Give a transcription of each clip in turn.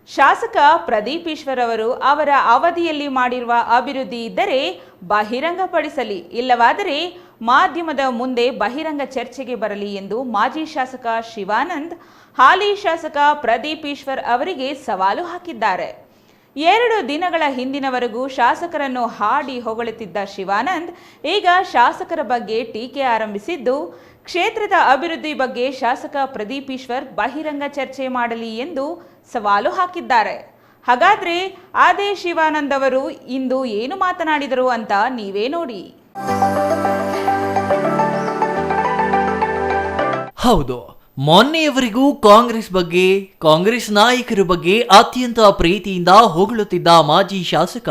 ಶಾಸಕ ಪ್ರದೀಪ್ ಈಶ್ವರ್ ಅವರು ಅವರ ಅವಧಿಯಲ್ಲಿ ಮಾಡಿರುವ ಅಭಿವೃದ್ಧಿ ಇದ್ದರೆ ಬಹಿರಂಗಪಡಿಸಲಿ, ಇಲ್ಲವಾದರೆ ಮಾಧ್ಯಮದ ಮುಂದೆ ಬಹಿರಂಗ ಚರ್ಚೆಗೆ ಬರಲಿ ಎಂದು ಮಾಜಿ ಶಾಸಕ ಶಿವಾನಂದ್ ಹಾಲಿ ಶಾಸಕ ಪ್ರದೀಪ್ ಈಶ್ವರ್ ಅವರಿಗೆ ಸವಾಲು ಹಾಕಿದ್ದಾರೆ. 2 ದಿನಗಳ ಹಿಂದಿನವರೆಗೂ ಶಾಸಕರನ್ನು ಹಾಡಿ ಹೊಗಳುತ್ತಿದ್ದ ಶಿವಾನಂದ್ ಈಗ ಶಾಸಕರ ಬಗ್ಗೆ ಟೀಕೆ ಆರಂಭಿಸಿದ್ದು, ಕ್ಷೇತ್ರದ ಅಭಿವೃದ್ಧಿ ಬಗ್ಗೆ ಶಾಸಕ ಪ್ರದೀಪ್ ಈಶ್ವರ್ ಬಹಿರಂಗ ಚರ್ಚೆ ಮಾಡಲಿ ಎಂದು ಸವಾಲು ಹಾಕಿದ್ದಾರೆ. ಹಾಗಾದ್ರೆ ಅದೇ ಶಿವಾನಂದ್ ಅವರು ಇಂದು ಏನು ಮಾತನಾಡಿದರು ಅಂತ ನೀವೇ ನೋಡಿ. ಹೌದು, ಮೊನ್ನೆಯವರೆಗೂ ಕಾಂಗ್ರೆಸ್ ಬಗ್ಗೆ, ಕಾಂಗ್ರೆಸ್ ನಾಯಕರ ಬಗ್ಗೆ ಅತ್ಯಂತ ಪ್ರೀತಿಯಿಂದ ಹೊಗಳುತ್ತಿದ್ದ ಮಾಜಿ ಶಾಸಕ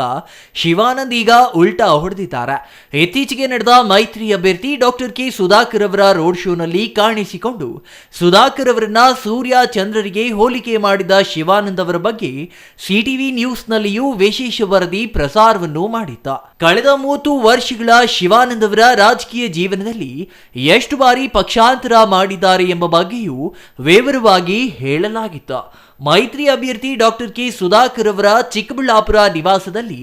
ಶಿವಾನಂದ್ ಈಗ ಉಲ್ಟಾ ಹೊಡೆದಿದ್ದಾರೆ. ಇತ್ತೀಚೆಗೆ ನಡೆದ ಮೈತ್ರಿ ಅಭ್ಯರ್ಥಿ ಡಾಕ್ಟರ್ ಕೆ ಸುಧಾಕರ್ ಅವರ ರೋಡ್ ಶೋನಲ್ಲಿ ಕಾಣಿಸಿಕೊಂಡು ಸುಧಾಕರ್ ಅವರನ್ನ ಸೂರ್ಯ ಚಂದ್ರರಿಗೆ ಹೋಲಿಕೆ ಮಾಡಿದ ಶಿವಾನಂದ್ ಅವರ ಬಗ್ಗೆ ಸಿಟಿವಿ ನ್ಯೂಸ್ನಲ್ಲಿಯೂ ವಿಶೇಷ ವರದಿ ಪ್ರಸಾರವನ್ನು ಮಾಡಿದ್ದ. ಕಳೆದ 30 ವರ್ಷಗಳ ಶಿವಾನಂದ್ ಅವರ ರಾಜಕೀಯ ಜೀವನದಲ್ಲಿ ಎಷ್ಟು ಬಾರಿ ಪಕ್ಷಾಂತರ ಮಾಡಿದ್ದಾರೆ ಎಂಬ ಬಗ್ಗೆ ವಿವರವಾಗಿ ಹೇಳಲಾಗಿತ್ತು. ಮೈತ್ರಿ ಅಭ್ಯರ್ಥಿ ಡಾಕ್ಟರ್ ಕೆ ಸುಧಾಕರ್ ಅವರ ಚಿಕ್ಕಬಳ್ಳಾಪುರ ನಿವಾಸದಲ್ಲಿ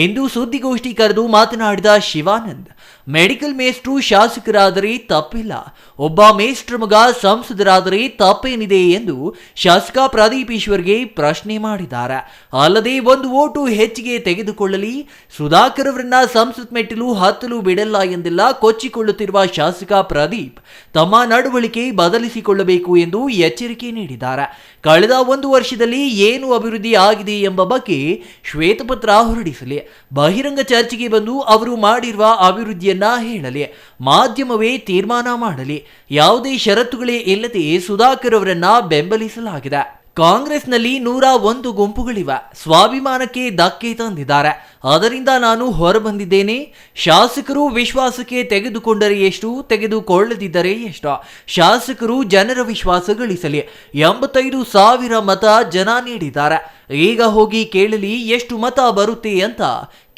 ಇಂದು ಸುದ್ದಿಗೋಷ್ಠಿ ಕರೆದು ಮಾತನಾಡಿದ ಶಿವಾನಂದ್, ಮೆಡಿಕಲ್ ಮೇಸ್ಟ್ರು ಶಾಸಕರಾದರೆ ತಪ್ಪಿಲ್ಲ, ಒಬ್ಬ ಮೇಸ್ಟ್ರ ಮಗ ಸಂಸದರಾದರೆ ತಪ್ಪೇನಿದೆ ಎಂದು ಶಾಸಕ ಪ್ರದೀಪ್ ಈಶ್ವರ್ಗೆ ಪ್ರಶ್ನೆ ಮಾಡಿದ್ದಾರೆ. ಅಲ್ಲದೆ 1 ವೋಟು ಹೆಚ್ಚಿಗೆ ತೆಗೆದುಕೊಳ್ಳಲಿ, ಸುಧಾಕರ್ ಅವರನ್ನ ಸಂಸತ್ ಮೆಟ್ಟಿಲು ಹತ್ತಲು ಬಿಡಲ್ಲ ಎಂದೆಲ್ಲ ಕೊಚ್ಚಿಕೊಳ್ಳುತ್ತಿರುವ ಶಾಸಕ ಪ್ರದೀಪ್ ತಮ್ಮ ನಡವಳಿಕೆ ಬದಲಿಸಿಕೊಳ್ಳಬೇಕು ಎಂದು ಎಚ್ಚರಿಕೆ ನೀಡಿದ್ದಾರೆ. ಕಳೆದ 1 ವರ್ಷದಲ್ಲಿ ಏನು ಅಭಿವೃದ್ಧಿ ಆಗಿದೆ ಎಂಬ ಬಗ್ಗೆ ಶ್ವೇತಪತ್ರ ಹೊರಡಿಸಲಿ, ಬಹಿರಂಗ ಚರ್ಚೆಗೆ ಬಂದು ಅವರು ಮಾಡಿರುವ ಅಭಿವೃದ್ಧಿಯನ್ನ ಹೇಳಲಿ, ಮಾಧ್ಯಮವೇ ತೀರ್ಮಾನ ಮಾಡಲಿ. ಯಾವುದೇ ಷರತ್ತುಗಳೇ ಇಲ್ಲದೆ ಸುಧಾಕರ್ ಅವರನ್ನ ಬೆಂಬಲಿಸಲಾಗಿದೆ. ಕಾಂಗ್ರೆಸ್ನಲ್ಲಿ 101 ಗುಂಪುಗಳಿವೆ, ಸ್ವಾಭಿಮಾನಕ್ಕೆ ಧಕ್ಕೆ ತಂದಿದ್ದಾರೆ, ಅದರಿಂದ ನಾನು ಹೊರಬಂದಿದ್ದೇನೆ. ಶಾಸಕರು ವಿಶ್ವಾಸಕ್ಕೆ ತೆಗೆದುಕೊಂಡರೆ ಎಷ್ಟು, ತೆಗೆದುಕೊಳ್ಳದಿದ್ದರೆ ಎಷ್ಟು, ಶಾಸಕರು ಜನರ ವಿಶ್ವಾಸ ಗಳಿಸಲಿ. 85,000 ಮತ ಜನ ನೀಡಿದ್ದಾರೆ, ಈಗ ಹೋಗಿ ಕೇಳಲಿ ಎಷ್ಟು ಮತ ಬರುತ್ತೆ ಅಂತ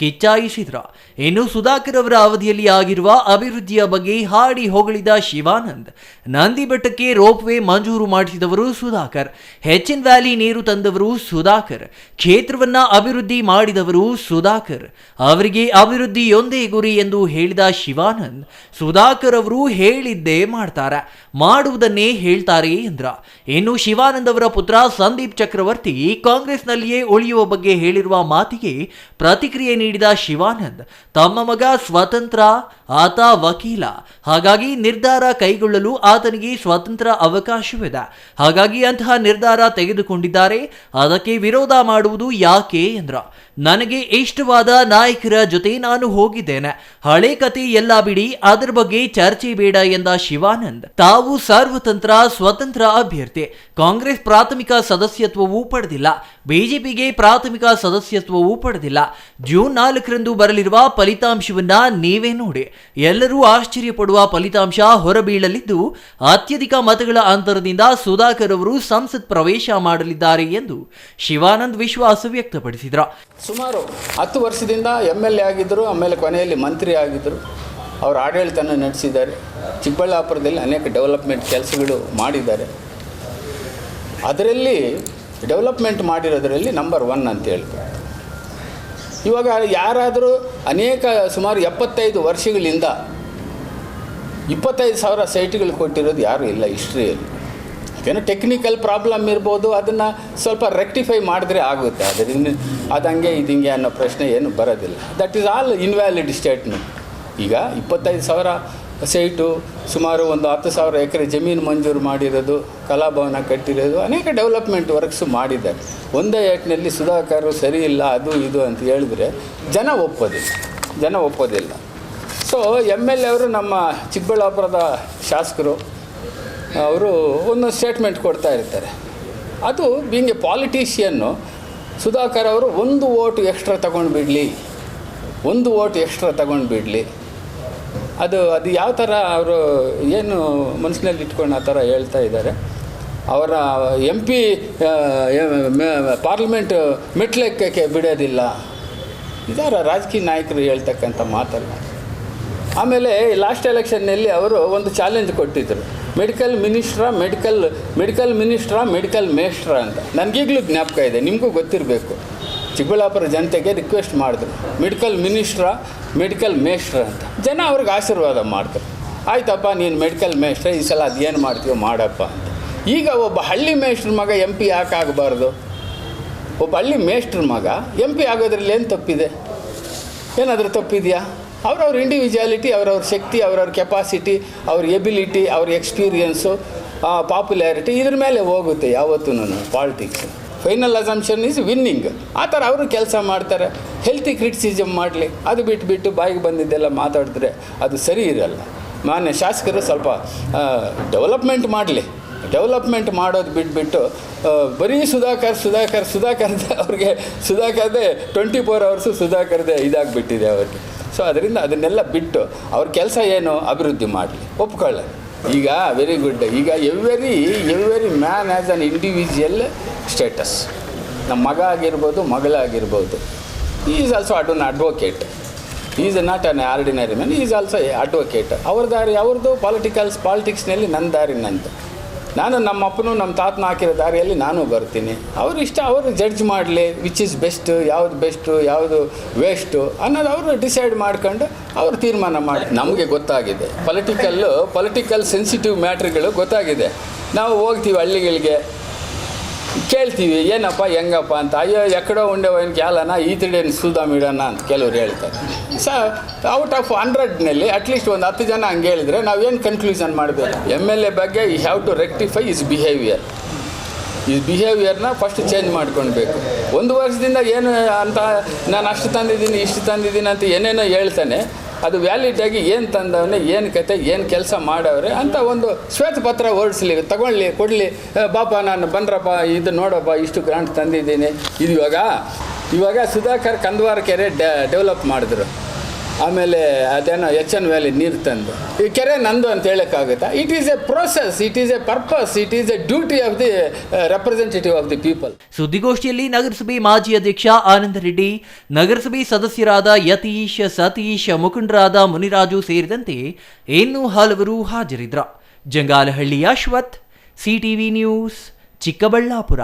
ಕಿಚ್ಚಾಯಿಸಿದ್ರು. ಇನ್ನು ಸುಧಾಕರ್ ಅವರ ಅವಧಿಯಲ್ಲಿ ಆಗಿರುವ ಅಭಿವೃದ್ಧಿಯ ಬಗ್ಗೆ ಹಾಡಿ ಹೊಗಳಿದ ಶಿವಾನಂದ್, ನಂದಿ ಬೆಟ್ಟಕ್ಕೆ ರೋಪ್ವೇ ಮಂಜೂರು ಮಾಡಿಸಿದವರು ಸುಧಾಕರ್, HN ವ್ಯಾಲಿ ನೀರು ತಂದವರು ಸುಧಾಕರ್, ಕ್ಷೇತ್ರವನ್ನ ಅಭಿವೃದ್ಧಿ ಮಾಡಿದವರು ಸುಧಾಕರ್, ಅವರಿಗೆ ಅಭಿವೃದ್ಧಿಯೊಂದೇ ಗುರಿ ಎಂದು ಹೇಳಿದ ಶಿವಾನಂದ್, ಸುಧಾಕರ್ ಅವರು ಹೇಳಿದ್ದೇ ಮಾಡ್ತಾರೆ, ಮಾಡುವುದನ್ನೇ ಹೇಳ್ತಾರೆ ಎಂದ್ರ. ಇನ್ನು ಶಿವಾನಂದ್ ಅವರ ಪುತ್ರ ಸಂದೀಪ್ ಚಕ್ರವರ್ತಿ ಕಾಂಗ್ರೆಸ್ನಲ್ಲಿಯೇ ಉಳಿಯುವ ಬಗ್ಗೆ ಹೇಳಿರುವ ಮಾತಿಗೆ ಪ್ರತಿಕ್ರಿಯೆ ನೀಡಿದ ಶಿವಾನಂದ್, ತಮ್ಮ ಮಗ ಸ್ವತಂತ್ರ, ಆತ ವಕೀಲ, ಹಾಗಾಗಿ ನಿರ್ಧಾರ ಕೈಗೊಳ್ಳಲು ಆತನಿಗೆ ಸ್ವತಂತ್ರ ಅವಕಾಶವಿದೆ, ಹಾಗಾಗಿ ಅಂತಹ ನಿರ್ಧಾರ ತೆಗೆದುಕೊಂಡಿದ್ದಾರೆ, ಅದಕ್ಕೆ ವಿರೋಧ ಮಾಡುವುದು ಯಾಕೆ ಎಂದ್ರ. ನನಗೆ ಇಷ್ಟವಾದ ನಾಯಕರ ಜೊತೆ ನಾನು ಹೋಗಿದ್ದೇನೆ, ಹಳೆ ಕತೆ ಎಲ್ಲ ಬಿಡಿ, ಅದರ ಬಗ್ಗೆ ಚರ್ಚೆ ಬೇಡ ಎಂದ ಶಿವಾನಂದ್, ತಾವು ಸರ್ವತಂತ್ರ ಸ್ವತಂತ್ರ ಅಭ್ಯರ್ಥಿ, ಕಾಂಗ್ರೆಸ್ ಪ್ರಾಥಮಿಕ ಸದಸ್ಯತ್ವವೂ ಪಡೆದಿಲ್ಲ, ಬಿಜೆಪಿಗೆ ಪ್ರಾಥಮಿಕ ಸದಸ್ಯತ್ವವೂ ಪಡೆದಿಲ್ಲ. ಜೂನ್ 4ರಂದು ಬರಲಿರುವ ಫಲಿತಾಂಶವನ್ನ ನೀವೇ ನೋಡಿ, ಎಲ್ಲರೂ ಆಶ್ಚರ್ಯಪಡುವ ಫಲಿತಾಂಶ ಹೊರಬೀಳಲಿದ್ದು, ಅತ್ಯಧಿಕ ಮತಗಳ ಅಂತರದಿಂದ ಸುಧಾಕರ್ ಅವರು ಸಂಸತ್ ಪ್ರವೇಶ ಮಾಡಲಿದ್ದಾರೆ ಎಂದು ಶಿವಾನಂದ್ ವಿಶ್ವಾಸ ವ್ಯಕ್ತಪಡಿಸಿದರು. ಸುಮಾರು 10 ವರ್ಷದಿಂದ MLA ಆಗಿದ್ದರು, ಆಮೇಲೆ ಕೊನೆಯಲ್ಲಿ ಮಂತ್ರಿ ಆಗಿದ್ದರು, ಅವರು ಆಡಳಿತನ ನಡೆಸಿದ್ದಾರೆ. ಚಿಕ್ಕಬಳ್ಳಾಪುರದಲ್ಲಿ ಅನೇಕ ಡೆವಲಪ್ಮೆಂಟ್ ಕೆಲಸಗಳು ಮಾಡಿದ್ದಾರೆ. ಅದರಲ್ಲಿ ಡೆವಲಪ್ಮೆಂಟ್ ಮಾಡಿರೋದರಲ್ಲಿ ನಂಬರ್ 1 ಅಂತ ಹೇಳ್ತಾರೆ. ಇವಾಗ ಯಾರಾದರೂ ಸುಮಾರು 75 ವರ್ಷಗಳಿಂದ 25,000 ಸೈಟ್ಗಳು ಕೊಟ್ಟಿರೋದು ಯಾರೂ ಇಲ್ಲ ಹಿಸ್ಟ್ರಿಯಲ್ಲಿ. ಏನೋ ಟೆಕ್ನಿಕಲ್ ಪ್ರಾಬ್ಲಮ್ ಇರ್ಬೋದು, ಅದನ್ನು ಸ್ವಲ್ಪ ರೆಕ್ಟಿಫೈ ಮಾಡಿದ್ರೆ ಆಗುತ್ತೆ, ಅದರಿಂದ ಅದು ಹಂಗೆ ಇದಿಂಗೆ ಅನ್ನೋ ಪ್ರಶ್ನೆ ಏನು ಬರೋದಿಲ್ಲ. That is all invalid statement. ಈಗ 25,000 ಸೈಟು, ಸುಮಾರು ಒಂದು 10,000 ಎಕರೆ ಜಮೀನು ಮಂಜೂರು ಮಾಡಿರೋದು, ಕಲಾಭವನ ಕಟ್ಟಿರೋದು, ಅನೇಕ ಡೆವಲಪ್ಮೆಂಟ್ ವರ್ಕ್ಸು ಮಾಡಿದ್ದಾರೆ. ಒಂದೇ ಏಟ್ನಲ್ಲಿ ಸುಧಾಕರ್ ಸರಿ ಇಲ್ಲ ಅದು ಇದು ಅಂತ ಹೇಳಿದ್ರೆ ಜನ ಒಪ್ಪೋದಿಲ್ಲ. ಸೊ MLA ಅವರು, ನಮ್ಮ ಚಿಕ್ಕಬಳ್ಳಾಪುರದ ಶಾಸಕರು, ಅವರು ಒಂದು ಸ್ಟೇಟ್ಮೆಂಟ್ ಕೊಡ್ತಾ ಇರ್ತಾರೆ. ಅದು ಬೀಂಗ್ ಎ ಪಾಲಿಟಿಷಿಯನ್ನು ಸುಧಾಕರ್ ಅವರು 1 ವೋಟ್ ಎಕ್ಸ್ಟ್ರಾ ತಗೊಂಡು ಬಿಡಲಿ, ಅದು ಯಾವ ಥರ ಅವರು ಏನು ಮನಸ್ಸಿನಲ್ಲಿ ಇಟ್ಕೊಂಡು ಆ ಥರ ಹೇಳ್ತಾ ಇದ್ದಾರೆ. ಅವರ MP ಪಾರ್ಲಿಮೆಂಟ್ ಮೆಟ್ಲೆಕ್ಕಕ್ಕೆ ಬಿಡೋದಿಲ್ಲ, ಇದರ ರಾಜಕೀಯ ನಾಯಕರು ಹೇಳ್ತಕ್ಕಂಥ ಮಾತಲ್ಲ. ಆಮೇಲೆ ಲಾಸ್ಟ್ ಎಲೆಕ್ಷನ್ನಲ್ಲಿ ಅವರು ಒಂದು ಚಾಲೆಂಜ್ ಕೊಟ್ಟಿದ್ದರು, ಮೆಡಿಕಲ್ ಮೇಸ್ಟ್ರ ಅಂತ ನನಗೀಗಲೂ ಜ್ಞಾಪಕ ಇದೆ, ನಿಮಗೂ ಗೊತ್ತಿರಬೇಕು. ಚಿಕ್ಕಬಳ್ಳಾಪುರ ಜನತೆಗೆ ರಿಕ್ವೆಸ್ಟ್ ಮಾಡಿದ್ರು, ಮೆಡಿಕಲ್ ಮೇಸ್ಟ್ರ ಅಂತ. ಜನ ಅವ್ರಿಗೆ ಆಶೀರ್ವಾದ ಮಾಡ್ತಾರೆ, ಆಯ್ತಪ್ಪ ನೀನು ಮೆಡಿಕಲ್ ಮೇಸ್ಟ್ರ, ಈ ಸಲ ಅದೇನು ಮಾಡ್ತೀವೋ ಮಾಡಪ್ಪ ಅಂತ. ಈಗ ಒಬ್ಬ ಹಳ್ಳಿ ಮೇಸ್ಟ್ರ ಮಗ MP ಯಾಕೆ ಆಗಬಾರ್ದು? ಒಬ್ಬ ಹಳ್ಳಿ ಮೇಸ್ಟ್ರ ಮಗ MP ಆಗೋದ್ರಲ್ಲಿ ಏನು ತಪ್ಪಿದೆ? ಏನಾದರೂ ತಪ್ಪಿದೆಯಾ? ಅವ್ರವ್ರ ಇಂಡಿವಿಜುವಾಲಿಟಿ, ಅವ್ರವ್ರ ಶಕ್ತಿ, ಅವ್ರವ್ರ ಕೆಪಾಸಿಟಿ, ಅವ್ರ ಎಬಿಲಿಟಿ, ಅವ್ರ ಎಕ್ಸ್ಪೀರಿಯನ್ಸು, ಪಾಪ್ಯುಲಾರಿಟಿ ಇದ್ರ ಮೇಲೆ ಹೋಗುತ್ತೆ ಯಾವತ್ತೂ. Politics final assumption is winning. ಆ ಥರ ಅವರು ಕೆಲಸ ಮಾಡ್ತಾರೆ. ಹೆಲ್ತಿ ಕ್ರಿಟಿಸಿಸಮ್ ಮಾಡಲಿ, ಅದು ಬಿಟ್ಟು ಬಾಯಿಗೆ ಬಂದಿದ್ದೆಲ್ಲ ಮಾತಾಡಿದ್ರೆ ಅದು ಸರಿ ಇರಲ್ಲ. ಮಾನ್ಯ ಶಾಸಕರು ಸ್ವಲ್ಪ ಡೆವಲಪ್ಮೆಂಟ್ ಮಾಡಲಿ. ಡೆವಲಪ್ಮೆಂಟ್ ಮಾಡೋದು ಬಿಟ್ಬಿಟ್ಟು ಬರೀ ಸುಧಾಕರ್ದೆ ಅವ್ರಿಗೆ ಸುಧಾಕರ್ದೆ 24 hours ಸುಧಾಕರ್ದೆ ಇದಾಗಿಬಿಟ್ಟಿದೆ ಅವ್ರಿಗೆ. ಸೊ ಅದರಿಂದ ಅದನ್ನೆಲ್ಲ ಬಿಟ್ಟು ಅವ್ರ ಕೆಲಸ ಏನು ಅಭಿವೃದ್ಧಿ ಮಾಡಲಿ, ಒಪ್ಕೊಳ್ಳ. ಈಗ ವೆರಿ ಗುಡ್. ಈಗ every man as an individual status. ನಮ್ಮ ಮಗ ಆಗಿರ್ಬೋದು, ಮಗಳಾಗಿರ್ಬೋದು, is also advocate. Is not an ordinary man, is also advocate. ಅವ್ರ ದಾರಿ ಅವ್ರದ್ದು, ಪಾಲಿಟಿಕ್ಸ್ನಲ್ಲಿ ನನ್ನ ದಾರಿ ನಂದು. ನಾನು ನಮ್ಮ ಅಪ್ಪನು ನಮ್ಮ ತಾತನ ಹಾಕಿರೋ ದಾರಿಯಲ್ಲಿ ನಾನು ಬರ್ತೀನಿ. ಅವ್ರು ಇಷ್ಟ, ಅವರು ಜಡ್ಜ್ ಮಾಡಲಿ ವಿಚ್ ಇಸ್ ಬೆಸ್ಟ್, ಯಾವುದು ವೇಸ್ಟು ಅನ್ನೋದು ಅವರು ಡಿಸೈಡ್ ಮಾಡ್ಕೊಂಡು ಅವರು ತೀರ್ಮಾನ ಮಾಡಿ. ನಮಗೆ ಗೊತ್ತಾಗಿದೆ ಪೊಲಿಟಿಕಲ್ ಸೆನ್ಸಿಟಿವ್ ಮ್ಯಾಟ್ರ್ಗಳು ಗೊತ್ತಾಗಿದೆ. ನಾವು ಹೋಗ್ತೀವಿ ಹಳ್ಳಿಗಳಿಗೆ, ಕೇಳ್ತೀವಿ ಏನಪ್ಪ ಹೆಂಗಪ್ಪ ಅಂತ. ಅಯ್ಯೋ ಎಕ್ಕಡೋ ಉಂಡೆವನ್ ಕ್ಯಾಲನ ಈತಡೇನು ಸೂದಾಮಿಡೋಣ ಅಂತ ಕೆಲವ್ರು ಹೇಳ್ತಾರೆ. ಔಟ್ ಆಫ್ 100ನಲ್ಲಿ ಅಟ್ಲೀಸ್ಟ್ ಒಂದು 10 ಜನ ಹಂಗೆ ಹೇಳಿದರೆ ನಾವೇನು ಕನ್ಕ್ಲೂಷನ್ ಮಾಡಬೇಕು? MLA ಬಗ್ಗೆ you have to rectify his ಬಿಹೇವಿಯರ್ನ ಫಸ್ಟ್ ಚೇಂಜ್ ಮಾಡ್ಕೊಳ್ಬೇಕು. 1 ವರ್ಷದಿಂದ ಏನು ಅಂತ ನಾನು ಅಷ್ಟು ತಂದಿದ್ದೀನಿ ಇಷ್ಟು ತಂದಿದ್ದೀನಿ ಅಂತ ಏನೇನೋ ಹೇಳ್ತಾನೆ, ಅದು ವ್ಯಾಲಿಡಾಗಿ ಏನು ತಂದವನೇ, ಏನು ಕತೆ, ಏನು ಕೆಲಸ ಮಾಡವ್ರೆ ಅಂತ ಒಂದು ಶ್ವೇತಪತ್ರ ಹೊರಡಿಸ್ಲಿ, ಕೊಡಲಿ. ಬಾಪ ನಾನು ಬಂದ್ರಪ್ಪ, ಇದು ನೋಡಪ್ಪ ಇಷ್ಟು ಗ್ರಾಂಟ್ ತಂದಿದ್ದೀನಿ. ಇದು ಇವಾಗ ಸುಧಾಕರ್ ಕಂದವಾರ ಕೆರೆ ಡೆವಲಪ್ ಮಾಡಿದ್ರು. ಆಮೇಲೆ ಅದೇನೋ HN ವ್ಯಾಲಿ ನೀರು ತಂದು ಈ ಕೆರೆ ನಂದು ಅಂತ ಹೇಳೋಕ್ಕಾಗುತ್ತಾ? It is a process, it is a purpose, it is a duty of the representative of the people. ಸುದ್ದಿಗೋಷ್ಠಿಯಲ್ಲಿ ನಗರಸಭೆ ಮಾಜಿ ಅಧ್ಯಕ್ಷ ಆನಂದ ರೆಡ್ಡಿ, ನಗರಸಭೆ ಸದಸ್ಯರಾದ ಯತೀಶ್, ಸತೀಶ್, ಮುಖಂಡರಾದ ಮುನಿರಾಜು ಸೇರಿದಂತೆ ಇನ್ನೂ ಹಲವರು ಹಾಜರಿದ್ದರು. Jangalahalli Ashwath, CTV news, Chikkaballapur.